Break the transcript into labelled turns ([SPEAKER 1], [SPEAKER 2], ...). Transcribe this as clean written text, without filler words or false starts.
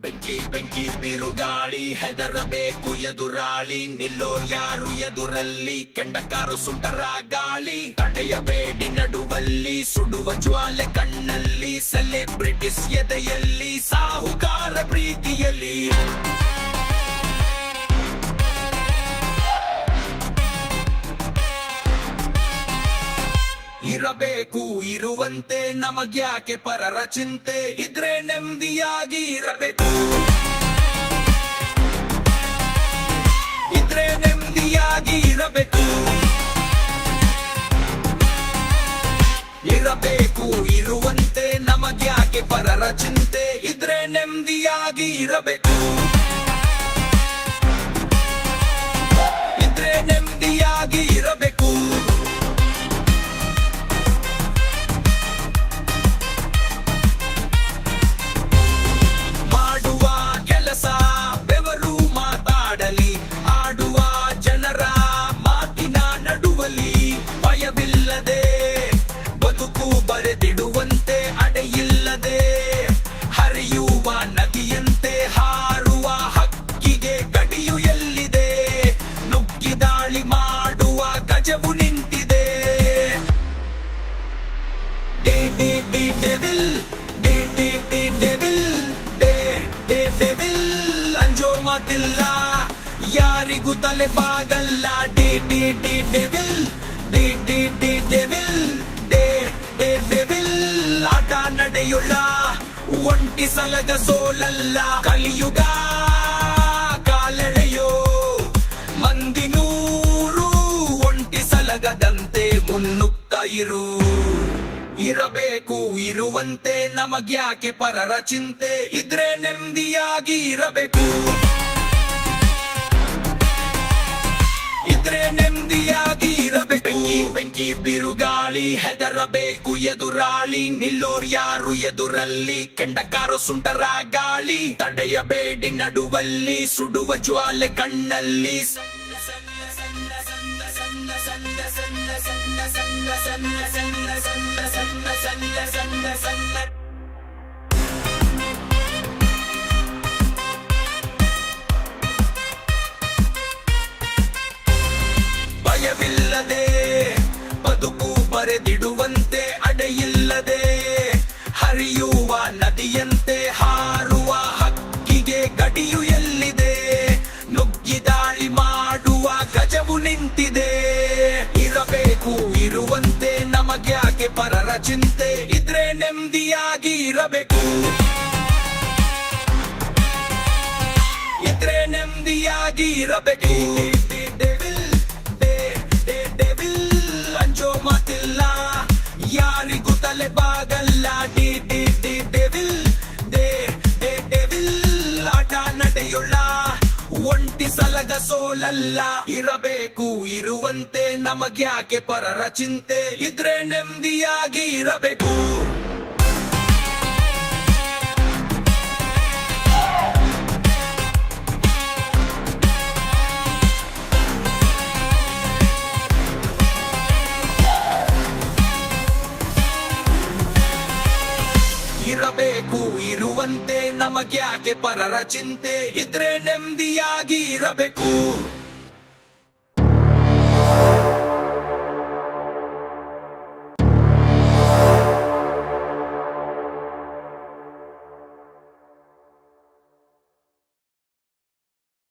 [SPEAKER 1] ಬೆಂಕಿ ಬೆಂಕಿ ಬಿರುಗಾಳಿ ಹೆದರಬೇಕು ಎದುರಾಳಿ ನಿಲ್ಲೋರ್ ಯಾರು ಎದುರಲ್ಲಿ ಕೆಂಡಕಾರು ಸುಂಟರ ಗಾಳಿ ತಡೆಯಬೇಡಿ ನಡುವಲ್ಲಿ ಸುಡುವ ಜ್ವಾಲೆ ಕಣ್ಣಲ್ಲಿ ಸೆಲೆಬ್ರಿಟೀಸ್ ಎದೆಯಲ್ಲಿ ಸಾಹುಕಾರ ಪ್ರೀತಿಯಲ್ಲಿ ಇರಬೇಕು ಇರುವಂತೆ ನಮಗ್ಯಾಕೆ ಪರರ ಚಿಂತೆ ಇದ್ರೆ ನೆಮ್ಮದಿಯಾಗಿ ಇರಬೇಕು ಇದ್ರೆ ನೆಮ್ಮದಿಯಾಗಿ ಇರಬೇಕು ಇರಬೇಕು ಇರುವಂತೆ ನಮಗ್ಯಾಕೆ ಪರರ ಚಿಂತೆ ಇದ್ರೆ ನೆಮ್ಮದಿಯಾಗಿ ಇರಬೇಕು ಇದ್ರೆ ನೆಮ್ಮದಿಯಾಗಿ ಇರಬೇಕು ಭಯವಿಲ್ಲದೆ ಬದುಕು ಬರೆದಿಡುವಂತೆ ಅಡೆಯಿಲ್ಲದೆ ಹರಿಯುವ ನದಿಯಂತೆ ಹಾರುವ ಹಕ್ಕಿಗೆ ಗಡಿಯು ಎಲ್ಲಿದೆ ನುಗ್ಗಿ ದಾಳಿ ಮಾಡುವ ಗಜವು ನಿಂತಿದೆ ಅಂಜೋ ಮಾತಿಲ್ಲ ಯಾರಿಗೂ ತಲೆ ಬಾಗಲ್ಲ ಆಟ ನಡೆಯುಳ್ಳ ಒಂಟಿ ಸಲಗ ಸೋಲಲ್ಲ ಕಲಿಯುಗ ಕಾಲೆಳೆಯೋ ಮಂದಿ ನೂರು ಒಂಟಿ ಸಲಗದಂತೆ ಮುನ್ನುಗ್ತಾ ಇರಬೇಕು ಇರುವಂತೆ ನಮಗ್ಯಾಕೆ ಪರರ ಚಿಂತೆ ಇದ್ರೆ ನೆಮ್ಮದಿಯಾಗಿ ಇರಬೇಕು ಇದ್ರೆ ನೆಮ್ಮದಿಯಾಗಿ ಇರಬೇಕು ಬೆಂಕಿ ಬಿರುಗಾಳಿ ಹೆದರಬೇಕು ಎದುರಾಳಿ ನಿಲ್ಲೋರ್ ಯಾರು ಎದುರಲ್ಲಿ ಕೆಂಡಕಾರು ಸುಂಟರ ಗಾಳಿ ತಡೆಯಬೇಡಿ ನಡುವಲ್ಲಿ ಸುಡುವ ಜ್ವಾಲೆ ಕಣ್ಣಲ್ಲಿ ಭಯವಿಲ್ಲದೆ ಬದುಕು ಬರೆದಿಡುವಂತೆ ಅಡೆಯಿಲ್ಲದೆ ಹರಿಯುವ ನದಿಯಂತೆ ಹಾರುವ ಹಕ್ಕಿಗೆ ಗಡಿಯು ಎಲ್ಲಿದೆ ನುಗ್ಗಿ ದಾಳಿ ಮಾಡುವ ಗಜವು ನಿಂತಿದೆ ಇರಬೇಕು ಇರುವಂತೆ ನಮಗ್ಯಾಕೆ ಪರರ ಚಿಂತೆ ಇದ್ರೆ ನೆಮ್ಮದಿಯಾಗಿ ಇರಬೇಕು ಇದ್ರೆ ನೆಮ್ಮದಿಯಾಗಿ ಇರಬೇಕು ಅಂಜೋ ಮಾತಿಲ್ಲ ಯಾರಿಗೂ ತಲೆ ಬಾಗಲ್ಲ ಆಟ ನಡೆಯುಳ್ಳ ಒಂಟಿ ಸಲಗ ಸೋಲಲ್ಲ ಇರಬೇಕು ಇರುವಂತೆ ನಮಗ್ಯಾಕೆ ಪರರ ಚಿಂತೆ ಇದ್ರೆ ನೆಮ್ಮದಿಯಾಗಿ ಇರಬೇಕು ಇರಬೇಕು ಇರುವಂತೆ ನಮಗ್ಯಾಕೆ ಪರರ ಚಿಂತೆ ಇದ್ರೆ ನೆಮ್ಮದಿಯಾಗಿ ಇರಬೇಕು